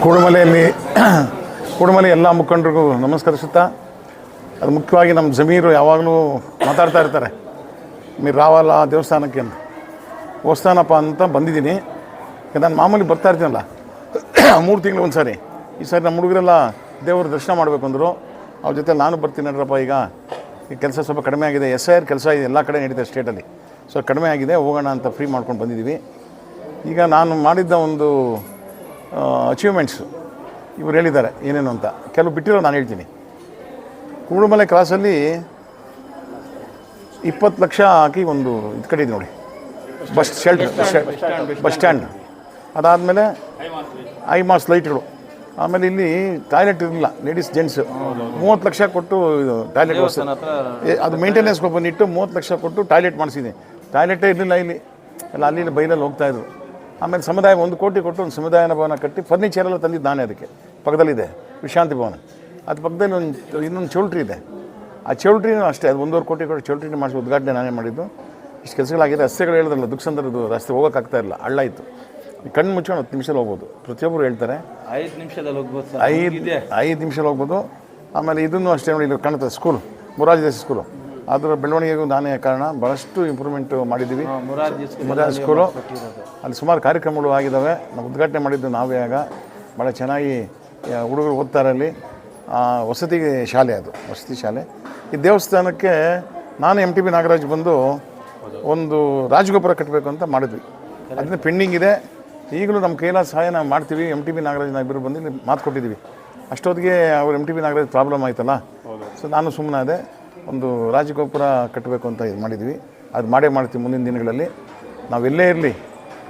ಕೂಡುಮಲೆಯಲ್ಲಿ ಕೂಡುಮಲೆ ಎಲ್ಲ ಮುಖಂಡರಿಗೂ ನಮಸ್ಕರಿಸುತ್ತಾ, ಅದು ಮುಖ್ಯವಾಗಿ ನಮ್ಮ ಜಮೀರು ಯಾವಾಗಲೂ ಮಾತಾಡ್ತಾ ಇರ್ತಾರೆ, మీరు రావాలా ದೇವಸ್ಥಾನಕ್ಕೆ ಅಂತ. ಹೋಗ್ತಾನಪ್ಪ ಅಂತ ಬಂದಿದ್ದೀನಿ. ನಾನು ಮಾಮೂಲಿ ಬರ್ತಾ ಇರ್ತೀನಲ್ಲ 3 ತಿಂಗಳು ಒಂದು ಸಾರಿ. ಈ ಸಾರಿ ನಮ್ಮ ಹುಡುಗರೆಲ್ಲ ದೇವ್ರ ದರ್ಶನ ಮಾಡಬೇಕು ಅಂದರು. ಅವ್ರ ಜೊತೆ ನಾನು ಬರ್ತೀನಿ ನಡ್ರಪ್ಪ. ಈಗ ಕೆಲಸ ಸ್ವಲ್ಪ ಕಡಿಮೆ ಆಗಿದೆ, SIR ಕೆಲಸ ಇದೆ, ಎಲ್ಲ ಕಡೆ ನಡೀತೆ ಸ್ಟೇಟಲ್ಲಿ. ಸೊ ಕಡಿಮೆ ಆಗಿದೆ, ಹೋಗೋಣ ಅಂತ ಫ್ರೀ ಮಾಡ್ಕೊಂಡು ಬಂದಿದ್ದೀವಿ. ಈಗ ನಾನು ಮಾಡಿದ್ದ ಒಂದು ಅಚೀವ್ಮೆಂಟ್ಸು ಇವ್ರು ಹೇಳಿದ್ದಾರೆ ಏನೇನು ಅಂತ. ಕೆಲವು ಬಿಟ್ಟಿರೋ ನಾನು ಹೇಳ್ತೀನಿ. ಕೂಡುಮಲೆ ಕ್ರಾಸಲ್ಲಿ 20 ಲಕ್ಷ ಹಾಕಿ ಒಂದು ಇದು ಕಟ್ಟಿದ್ದು ನೋಡಿ, ಬಸ್ ಸ್ಟ್ಯಾಂಡ್. ಅದಾದಮೇಲೆ ಐಮಾಸ್ ಲೈಟ್ಗಳು. ಆಮೇಲೆ ಇಲ್ಲಿ ಟಾಯ್ಲೆಟ್ ಇರಲಿಲ್ಲ, ಲೇಡೀಸ್ ಜೆಂಟ್ಸ್. 30 ಲಕ್ಷ ಕೊಟ್ಟು ಟಾಯ್ಲೆಟ್ ಅದು ಮೇಂಟೆನೆನ್ಸ್ಗೆ ಬಂದಿಟ್ಟು 30 ಲಕ್ಷ ಕೊಟ್ಟು ಟಾಯ್ಲೆಟ್ ಮಾಡಿಸಿದ್ದೀನಿ. ಟಾಯ್ಲೆಟೇ ಇರಲಿಲ್ಲ ಇಲ್ಲಿ, ಎಲ್ಲ ಅಲ್ಲಿ ಬೈಲಲ್ಲಿ ಹೋಗ್ತಾಯಿದ್ರು. ಆಮೇಲೆ ಸಮುದಾಯ 1 ಕೋಟಿ ಕೊಟ್ಟು ಒಂದು ಸಮುದಾಯನ ಭವನ ಕಟ್ಟಿ ಫರ್ನಿಚರೆಲ್ಲ ತಂದಿದ್ದು ನಾನೇ. ಅದಕ್ಕೆ ಪಕ್ಕದಲ್ಲಿದೆ ವಿಶ್ರಾಂತಿ ಭವನ, ಅದು ಪಕ್ಕದಲ್ಲಿ ಇನ್ನೊಂದು ಚೌಲ್ಟ್ರಿ ಇದೆ. ಆ ಚೌಲ್ಟ್ರಿನೂ ಅಷ್ಟೇ, ಅದು 1.5 ಕೋಟಿ ಕೊಟ್ಟು ಚೌಲ್ಟ್ರಿನ ಮಾಡಿಸಿ ಉದ್ಘಾಟನೆ ನಾನೇ ಮಾಡಿದ್ದು. ಇಷ್ಟು ಕೆಲಸಗಳಾಗಿದೆ. ರಸ್ತೆಗಳು ಹೇಳಿದ್ರಲ್ಲ, ದುಃಖಸಂದರದ್ದು ರಸ್ತೆ ಹೋಗೋಕ್ಕಾಗ್ತಾ ಇಲ್ಲ, ಹಳ್ಳ ಇತ್ತು. ಕಣ್ಣು ಮುಚ್ಕೊಂಡು 10 ನಿಮಿಷದಲ್ಲಿ ಹೋಗ್ಬೋದು. ಪ್ರತಿಯೊಬ್ಬರು ಹೇಳ್ತಾರೆ 5 ನಿಮಿಷದಲ್ಲಿ ಹೋಗ್ಬೋದು, 5 ನಿಮಿಷದಲ್ಲಿ ಹೋಗ್ಬೋದು. ಆಮೇಲೆ ಇದನ್ನು ಅಷ್ಟೇ ನೋಡಿ, ಇಲ್ಲಿ ಕಾಣುತ್ತೆ ಸ್ಕೂಲ್, ಮೊರಾರ್ಜಿ ದೇಸಾಯಿ ಸ್ಕೂಲು. ಅದರ ಬೆಳವಣಿಗೆಗೂ ನಾನೇ ಕಾರಣ. ಭಾಳಷ್ಟು ಇಂಪ್ರೂವ್ಮೆಂಟ್ ಮಾಡಿದ್ದೀವಿ. ಮೊರಾರ್ಜಿ ಸ್ಕೂಲು ಅಲ್ಲಿ ಸುಮಾರು ಕಾರ್ಯಕ್ರಮಗಳು ಆಗಿದ್ದಾವೆ. ನಾವು ಉದ್ಘಾಟನೆ ಮಾಡಿದ್ದು ನಾವೇ. ಆಗ ಭಾಳ ಚೆನ್ನಾಗಿ ಹುಡುಗರು ಓದ್ತಾರೆ ಅಲ್ಲಿ. ವಸತಿ ಶಾಲೆ, ಅದು ವಸತಿ ಶಾಲೆ. ಈ ದೇವಸ್ಥಾನಕ್ಕೆ ನಾನು MTB ನಾಗರಾಜ್ ಬಂದು ಒಂದು ರಾಜಗೋಪುರ ಕಟ್ಟಬೇಕು ಅಂತ ಮಾಡಿದ್ವಿ. ಅದನ್ನ ಪೆಂಡಿಂಗ್ ಇದೆ. ಈಗಲೂ ನಮ್ಮ ಕೈಲಾದ ಸಹಾಯ ನಾವು ಮಾಡ್ತೀವಿ. MTB ನಾಗರಾಜ್ ನಾವಿಬ್ಬರು ಬಂದು ಇಲ್ಲಿ ಮಾತು ಕೊಟ್ಟಿದ್ದೀವಿ. ಅಷ್ಟೊತ್ತಿಗೆ ಅವ್ರು MTB ನಾಗರಾಜ್ ಪ್ರಾಬ್ಲಮ್ ಆಯ್ತಲ್ಲ, ಸೊ ನಾನು ಸುಮ್ಮನೆ ಅದೇ ಒಂದು ರಾಜಗೋಪುರ ಕಟ್ಟಬೇಕು ಅಂತ ಇದು ಮಾಡಿದ್ವಿ. ಅದು ಮಾಡ್ತೀವಿ ಮುಂದಿನ ದಿನಗಳಲ್ಲಿ. ನಾವು ಎಲ್ಲೇ ಇರಲಿ,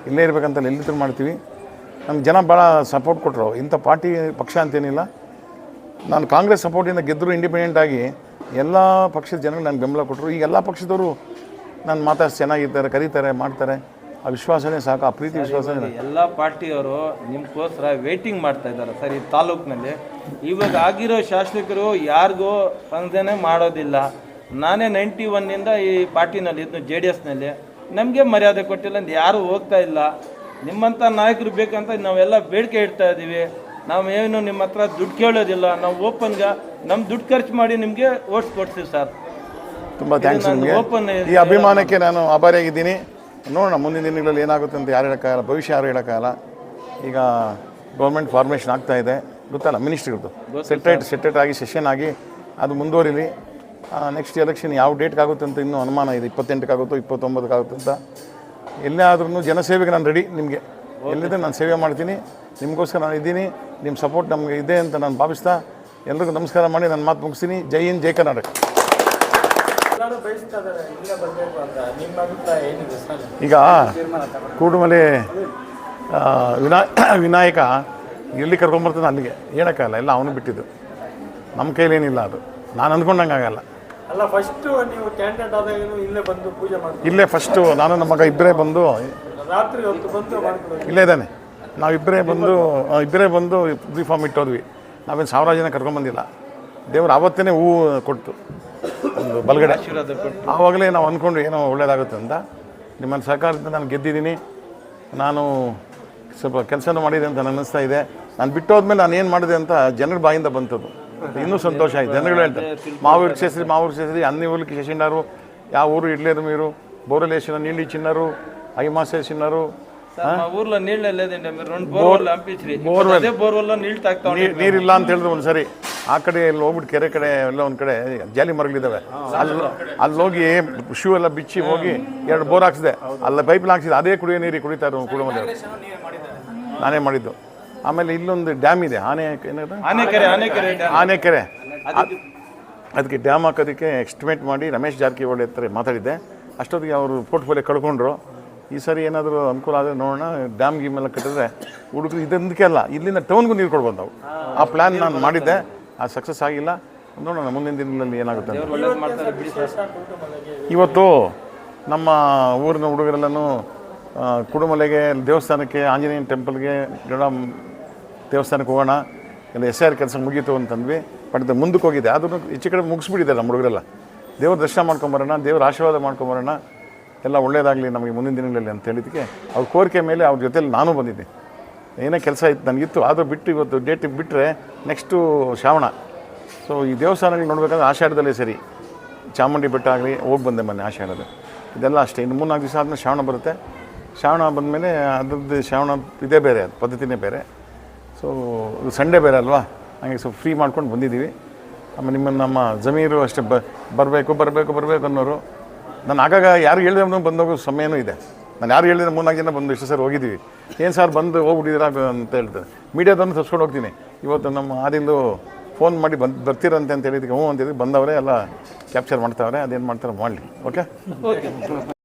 ಇಲ್ಲೇ ಇರಬೇಕಂತಲ್ಲ, ಎಲ್ಲಿದ್ದರೂ ಮಾಡ್ತೀವಿ. ನಮ್ಗೆ ಜನ ಭಾಳ ಸಪೋರ್ಟ್ ಕೊಟ್ಟರು. ಇಂಥ ಪಾರ್ಟಿ ಪಕ್ಷ ಅಂತೇನಿಲ್ಲ. ನಾನು ಕಾಂಗ್ರೆಸ್ ಸಪೋರ್ಟಿಂದ ಗೆದ್ದರು, ಇಂಡಿಪೆಂಡೆಂಟ್ ಆಗಿ ಎಲ್ಲ ಪಕ್ಷದ ಜನಗಳು ನನಗೆ ಬೆಂಬಲ ಕೊಟ್ಟರು. ಈಗ ಎಲ್ಲ ಪಕ್ಷದವರು ನಾನು ಮಾತಾಡ್ಸಿ ಚೆನ್ನಾಗಿರ್ತಾರೆ, ಕರೀತಾರೆ, ಮಾಡ್ತಾರೆ. ಆ ವಿಶ್ವಾಸನೇ ಸಾಕು, ಆ ಪ್ರೀತಿ ವಿಶ್ವಾಸನೇ. ಎಲ್ಲ ಪಾರ್ಟಿಯವರು ನಿಮ್ಗೋಸ್ಕರ ವೇಟಿಂಗ್ ಮಾಡ್ತಾ ಇದ್ದಾರೆ ಸರ್. ಈ ತಾಲೂಕಿನಲ್ಲಿ ಇವಾಗ ಆಗಿರೋ ಶಾಸಕರು ಯಾರಿಗೂ ಸ್ಪಂದನೆ ಮಾಡೋದಿಲ್ಲ. ನಾನೇ 91ನಿಂದ ಈ ಪಾರ್ಟಿನಲ್ಲಿ ಇದ್ದು, JDSನಲ್ಲಿ. ನಮಗೆ ಮರ್ಯಾದೆ ಕೊಟ್ಟಿಲ್ಲ ಅಂತ ಯಾರೂ ಹೋಗ್ತಾ ಇಲ್ಲ. ನಿಮ್ಮಂಥ ನಾಯಕರು ಬೇಕಂತ ನಾವೆಲ್ಲ ಬೇಡಿಕೆ ಇಡ್ತಾ ಇದ್ದೀವಿ. ನಾವು ಏನು ನಿಮ್ಮ ಹತ್ರ ದುಡ್ಡು ಕೇಳೋದಿಲ್ಲ. ನಾವು ಓಪನ್ಗೆ ನಮ್ಮ ದುಡ್ಡು ಖರ್ಚು ಮಾಡಿ ನಿಮಗೆ ಓಟ್ಸ್ ಕೊಡ್ತೀವಿ ಸರ್. ತುಂಬ ಥ್ಯಾಂಕ್ಸ್ ನಿಮಗೆ. ಈ ಅಭಿಮಾನಕ್ಕೆ ನಾನು ಆಭಾರಿಯಾಗಿದ್ದೀನಿ. ನೋಡೋಣ ಮುಂದಿನ ದಿನಗಳಲ್ಲಿ ಏನಾಗುತ್ತೆ ಅಂತ ಯಾರು ಹೇಳೋಕ್ಕಾಗಲ್ಲ, ಭವಿಷ್ಯ ಯಾರು ಹೇಳೋಕ್ಕಾಗಲ್ಲ. ಈಗ ಗೌರ್ಮೆಂಟ್ ಫಾರ್ಮೇಷನ್ ಆಗ್ತಾಯಿದೆ, ಗೊತ್ತಲ್ಲ, ಮಿನಿಸ್ಟ್ರಿಗಳದ್ದು ಸೆಟ್ರೇಟ್ ಆಗಿ ಸೆಷನ್ ಆಗಿ ಅದು ಮುಂದುವರಿಲಿ. ನೆಕ್ಸ್ಟ್ ಎಲೆಕ್ಷನ್ ಯಾವ ಡೇಟ್ಗಾಗುತ್ತೆ ಅಂತ ಇನ್ನೂ ಅನುಮಾನ ಇದೆ. 28ಕ್ಕಾಗುತ್ತೋ 29ಕ್ಕಾಗುತ್ತೋ ಅಂತ. ಎಲ್ಲೇ ಆದ್ರೂ ಜನಸೇವೆಗೆ ನಾನು ರೆಡಿ. ನಿಮಗೆ ಎಲ್ಲಿದೆ ನಾನು ಸೇವೆ ಮಾಡ್ತೀನಿ. ನಿಮಗೋಸ್ಕರ ನಾನು ಇದ್ದೀನಿ. ನಿಮ್ಮ ಸಪೋರ್ಟ್ ನಮಗೆ ಇದೆ ಅಂತ ನಾನು ಭಾವಿಸ್ತಾ ಎಲ್ರಿಗೂ ನಮಸ್ಕಾರ ಮಾಡಿ ನನ್ನ ಮಾತು ಮುಗಿಸ್ತೀನಿ. ಜೈ ಹಿಂದ್, ಜೈ ಕರ್ನಾಟಕ. ಈಗ ಕೂಡುಮಲೆ ವಿನಾಯಕ ಎಲ್ಲಿ ಕರ್ಕೊಂಬರ್ತಾನೆ ಅಲ್ಲಿಗೆ ಹೇಳೋಕ್ಕಾಗಲ್ಲ, ಎಲ್ಲ ಅವನು ಬಿಟ್ಟಿದ್ದು. ನಮ್ಮ ಕೈಲೇನಿಲ್ಲ, ಅದು ನಾನು ಅಂದ್ಕೊಂಡಂಗೆ ಆಗಲ್ಲ. ಇಲ್ಲೇ ಫಸ್ಟು ನಾನು ನಮ್ಮ ಮಗ ಇಬ್ಬರೇ ಬಂದು ಇಲ್ಲೇ ಇದ್ದಾನೆ. ನಾವಿಬ್ಬರೇ ಬಂದು ರಿಫಾರ್ಮ್ ಇಟ್ಟೋದ್ವಿ. ನಾವೇನು 1000 ಜನ ಕರ್ಕೊಂಬಂದಿಲ್ಲ. ದೇವರು ಆವತ್ತೇ ಹೂವು ಕೊಟ್ಟು ಒಂದು ಬಲಗಡೆ. ಆವಾಗಲೇ ನಾವು ಅಂದ್ಕೊಂಡು ಏನೋ ಒಳ್ಳೇದಾಗುತ್ತೆ ಅಂತ. ನಿಮ್ಮ ಸಹಕಾರದಿಂದ ನಾನು ಗೆದ್ದಿದ್ದೀನಿ. ನಾನು ಸ್ವಲ್ಪ ಕೆಲಸನೂ ಮಾಡಿದೆ ಅಂತ ನನಗೆ ಅನ್ನಿಸ್ತಾ ಇದೆ. ನಾನು ಬಿಟ್ಟೋದ್ಮೇಲೆ ನಾನು ಏನು ಮಾಡಿದೆ ಅಂತ ಜನರ ಬಾಯಿಂದ ಬಂತದ್ದು. ಇನ್ನೂ ಸಂತೋಷ ಆಯಿತು. ಜನಗಳು ಹೇಳ್ತಾರೆ మావూరికి చేసి అన్ని ఊళ్ళకి చేసిండారు. యా ఊరు ఇడ్లేదు మీరు, బోర్లు వేసిన నీళ్ళు ఇచ్చినారు, ఐమాస్ వేసినారు. ఊర్లో నీళ్ళు లేదండి, ನೀರಿಲ್ಲ ಅಂತ ಹೇಳಿದ್ರು ಒಂದ್ಸರಿ. ಆ ಕಡೆ ಇಲ್ಲಿ ಹೋಗ್ಬಿಟ್ಟು ಕೆರೆ ಕಡೆ ಎಲ್ಲ ಒಂದು ಕಡೆ ಜಾಲಿ ಮರಗಳಿದ್ದಾವೆ, ಅಲ್ಲಿ ಹೋಗಿ ಶೂ ಎಲ್ಲ ಬಿಚ್ಚಿ ಹೋಗಿ 2 ಬೋರ್ ಹಾಕ್ಸಿದೆ. ಅಲ್ಲ ಪೈಪ್ ಹಾಕ್ಸಿದೆ. ಅದೇ ಕುಡಿಯೋ ನೀರಿಗೆ ಕುಡಿತಾರೆ ಕೂಡುಮಲೆ. ನಾನೇ ಮಾಡಿದ್ದು. ಆಮೇಲೆ ಇಲ್ಲೊಂದು ಡ್ಯಾಮ್ ಇದೆ, ಆನೆಕೆರೆ. ಅದಕ್ಕೆ ಡ್ಯಾಮ್ ಹಾಕೋದಕ್ಕೆ ಎಸ್ಟಿಮೇಟ್ ಮಾಡಿ ರಮೇಶ್ ಜಾರಕಿಹೊಳಿ ಹತ್ರ ಮಾತಾಡಿದ್ದೆ. ಅಷ್ಟೊತ್ತಿಗೆ ಅವರು ಪೋರ್ಟ್ಫೋಲಿಯೋ ಕಳ್ಕೊಂಡ್ರು. ಈ ಸರಿ ಏನಾದರೂ ಅನುಕೂಲ ಆದರೆ ನೋಡೋಣ. ಡ್ಯಾಮ್ ಗೀಮೆಲ್ಲ ಕಟ್ಟಿದ್ರೆ ಹುಡುಗರು ಇದೊಂದಕ್ಕೆ ಅಲ್ಲ, ಇಲ್ಲಿಂದ ಟೌನ್ಗೂ ನೀರು ಕೊಡ್ಬೋದು ನಾವು. ಆ ಪ್ಲ್ಯಾನ್ ನಾನು ಮಾಡಿದ್ದೆ, ಅದು ಸಕ್ಸಸ್ ಆಗಿಲ್ಲ. ನೋಡೋಣ ಮುಂದಿನ ದಿನಗಳಲ್ಲಿ ಏನಾಗುತ್ತೆ ಅಂತ. ಇವತ್ತು ನಮ್ಮ ಊರಿನ ಹುಡುಗರೆಲ್ಲನೂ ಕೂಡುಮಲೆಗೆ ದೇವಸ್ಥಾನಕ್ಕೆ, ಆಂಜನೇಯನ ಟೆಂಪಲ್ಗೆ, ಗರುಡ ದೇವಸ್ಥಾನಕ್ಕೆ ಹೋಗೋಣ, ಎಲ್ಲ SIR ಕೆಲಸ ಮುಗೀತು ಅಂತಂದ್ವಿ. ಬಟ್ ಮುಂದಕ್ಕೆ ಹೋಗಿದೆ, ಅದನ್ನು ಹೆಚ್ಚು ಕಡೆ ಮುಗಿಸ್ಬಿಟ್ಟಿದ್ದಾರೆ ನಮ್ಮ ಹುಡುಗರೆಲ್ಲ. ದೇವ್ರ ದರ್ಶನ ಮಾಡ್ಕೊಂಬರೋಣ, ದೇವ್ರ ಆಶೀರ್ವಾದ ಮಾಡ್ಕೊಂಬರೋಣ, ಎಲ್ಲ ಒಳ್ಳೇದಾಗಲಿ ನಮಗೆ ಮುಂದಿನ ದಿನಗಳಲ್ಲಿ ಅಂತ ಹೇಳಿದ್ದಕ್ಕೆ ಅವ್ರ ಕೋರಿಕೆ ಮೇಲೆ ಅವ್ರ ಜೊತೆಲಿ ನಾನು ಬಂದಿದ್ದೆ. ಏನೇ ಕೆಲಸ ಇತ್ತು ನನಗಿತ್ತು, ಆದರೂ ಬಿಟ್ಟು ಇವತ್ತು ಡೇಟಿಗೆ ಬಿಟ್ಟರೆ ನೆಕ್ಸ್ಟು ಶ್ರಾವಣ. ಸೊ ಈ ದೇವಸ್ಥಾನಗಳು ನೋಡಬೇಕಾದ್ರೆ ಆಷಾಢದಲ್ಲೇ ಸರಿ. ಚಾಮುಂಡಿ ಬೆಟ್ಟ ಆಗಲಿ ಹೋಗಿ ಬಂದೆ ಮೊನ್ನೆ ಆಷಾಢದ. ಇದೆಲ್ಲ ಅಷ್ಟೇ. ಇನ್ನು 3-4 ದಿವಸ ಆದಮೇಲೆ ಶ್ರಾವಣ ಬರುತ್ತೆ. ಶ್ರಾವಣ ಬಂದಮೇಲೆ ಅದ್ರದ್ದು ಶ್ರಾವಣ ಇದೇ ಬೇರೆ, ಅದು ಪದ್ಧತಿನೇ ಬೇರೆ. ಸೊ ಇದು ಸಂಡೇ ಬೇರೆ ಅಲ್ವಾ, ಹಾಗೆ ಸ್ವಲ್ಪ ಫ್ರೀ ಮಾಡ್ಕೊಂಡು ಬಂದಿದ್ದೀವಿ. ಆಮೇಲೆ ನಿಮ್ಮನ್ನು ನಮ್ಮ ಜಮೀರು ಅಷ್ಟೇ ಬರಬೇಕು ಅನ್ನೋರು. ನಾನು ಆಗಾಗ ಯಾರು ಹೇಳಿದ್ರೆ ಬಂದೋಗೋ ಸಮಯನೂ ಇದೆ. ನಾನು ಯಾರು ಹೇಳಿದ್ರೆ 3-4 ಜನ ಬಂದು ಇಷ್ಟು ಸರ್ ಹೋಗಿದ್ದೀವಿ. ಏನು ಸರ್ ಬಂದು ಹೋಗ್ಬಿಟ್ಟಿದ್ದೀರಾ ಅಂತ ಹೇಳ್ತಾರೆ. ಮೀಡಿಯಾದನ್ನು ತರ್ಸ್ಕೊಂಡು ಹೋಗ್ತೀನಿ. ಇವತ್ತು ನಮ್ಮ ಆದಿಂದು ಫೋನ್ ಮಾಡಿ ಬರ್ತೀರಂತೆ ಅಂತ ಹೇಳಿದ್ದಕ್ಕೆ ಹ್ಞೂ ಅಂತಿದ್ದಕ್ಕೆ ಬಂದವರೇ ಎಲ್ಲ ಕ್ಯಾಪ್ಚರ್ ಮಾಡ್ತಾವ್ರೆ. ಅದೇನು ಮಾಡ್ತಾರೆ ಮಾಡಲಿ. ಓಕೆ.